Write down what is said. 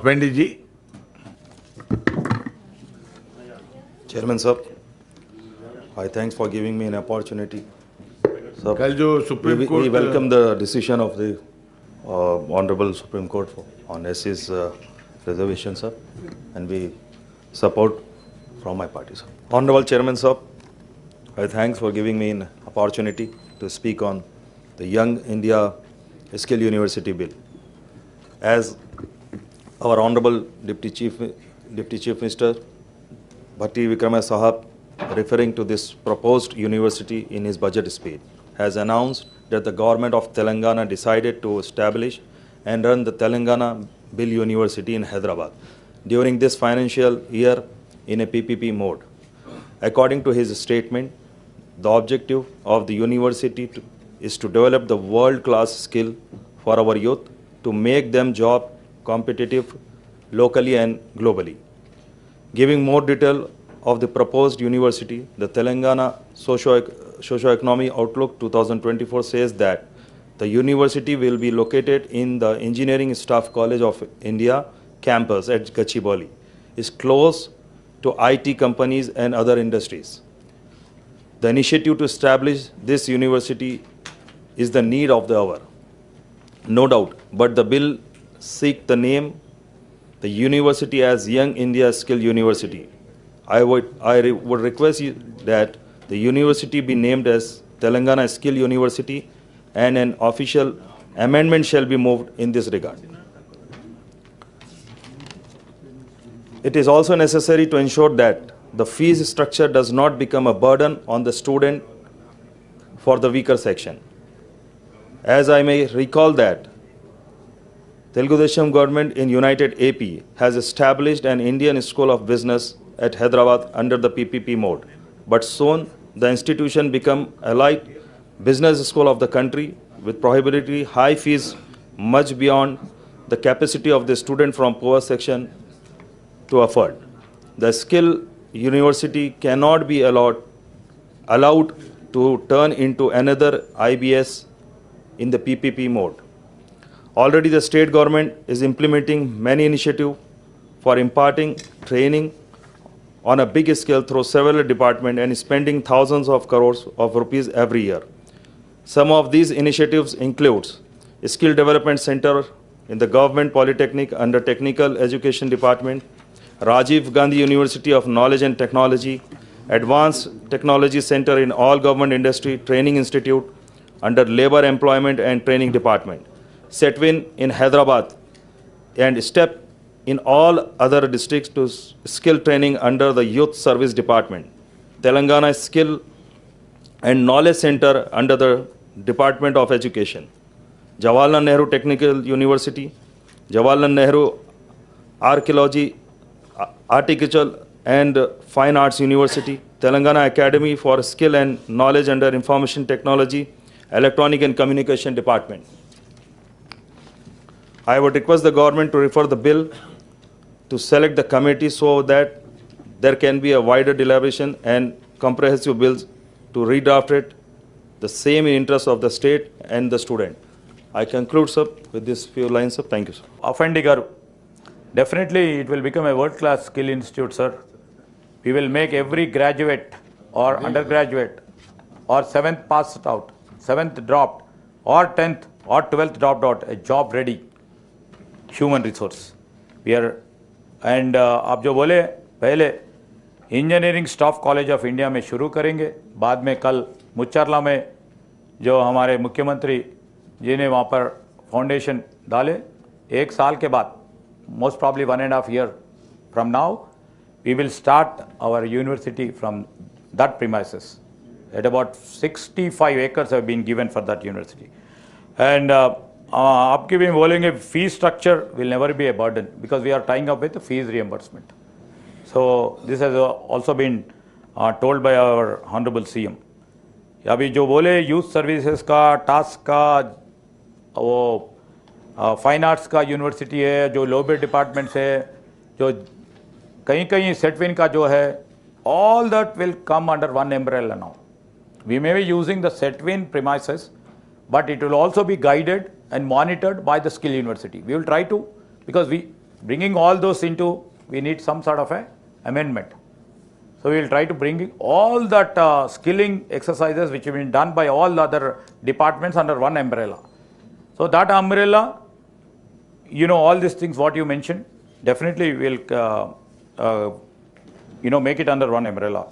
Pandit ji. Chairman sir, I thanks for giving me an opportunity. Sir, कल जो supreme we court welcome the decision of the Honorable Supreme Court on SC's reservation, sir, and we support from my party, sir. Honorable Chairman sir, I thanks for giving me an opportunity to speak on the Young India Skill University Bill. As our Honorable Deputy Chief Minister Bhatti Vikrama Sahab, referring to this proposed university in his budget speech, has announced that the government of Telangana decided to establish and run the Telangana Bill University in Hyderabad during this financial year in a PPP mode. According to his statement, the objective of the university is to develop the world-class skill for our youth to make them job competitive locally and globally. Giving more detail of the proposed university, the Telangana Socio-Economic Outlook 2024 says that the university will be located in the Engineering Staff College of India campus at Gachibowli. Is close to IT companies and other industries. The initiative to establish this university is the need of the hour, no doubt, but the bill seeks the name the university as Young India Skill University. I would request you that the university be named as Telangana Skill University and an official amendment shall be moved in this regard. It is also necessary to ensure that the fees structure does not become a burden on the student for the weaker section. As I may recall that Telugu Desam government in United AP has established an Indian School of Business at Hyderabad under the PPP mode, but soon the institution become allied business school of the country with prohibitively high fees much beyond the capacity of the student from poor section to afford. The skill university cannot be allowed to turn into another IBS in the PPP mode. Already the state government is implementing many initiatives for imparting training on a big scale through several departments and spending thousands of crores of rupees every year. Some of these initiatives include Skill Development Center in the Government Polytechnic under Technical Education Department, Rajiv Gandhi University of Knowledge and Technology, Advanced Technology Center in All Government Industry Training Institute under Labor Employment and Training Department, SETWIN in Hyderabad, and STEP in all other districts to skill training under the Youth Service Department, Telangana Skill and Knowledge Center under the Department of Education, Jawaharlal Nehru Technical University, Jawaharlal Nehru Archaeology, Architectural and Fine Arts University, Telangana Academy for Skill and Knowledge under Information Technology, Electronic and Communication Department. I would request the government to refer the bill to select the committee so that there can be a wider deliberation and comprehensive bills to redraft it, the same in interest of the state and the student. I conclude, sir, with this few lines, sir. Thank you, sir. Afendi garu, definitely it will become a world-class skill institute, sir. We will make every graduate or undergraduate or 7th passed out, 7th dropped or 10th or 12th dropped out, a job ready human resource. We are, and आप जो बोले पहले engineering staff college of India में शुरू करेंगे, बाद में कल मुच्चरला में जो हमारे मुख्यमंत्री जी ने वहाँ पर फाउंडेशन डाले, 1 साल के बाद most probably 1.5 years from now, we will start our university from that premises. At about 65 acres have been given for that university. And आपके भी बोलेंगे fee structure will never be a burden because we are tying up with the fees reimbursement. So this has also been told by our Honorable CM. अभी जो बोले youth services का, task का, वो fine arts का university है, जो labour departments है, जो कहीं कहीं सेटविन का जो है, all that will come under one umbrella now. We may be using the SETWIN premises, but it will also be guided and monitored by the skill university. We will try to, because Bringing all those into, we need some sort of a amendment. So we will try to bring all that skilling exercises which have been done by all other departments under one umbrella. So that umbrella, all these things what you mentioned, definitely will, make it under one umbrella.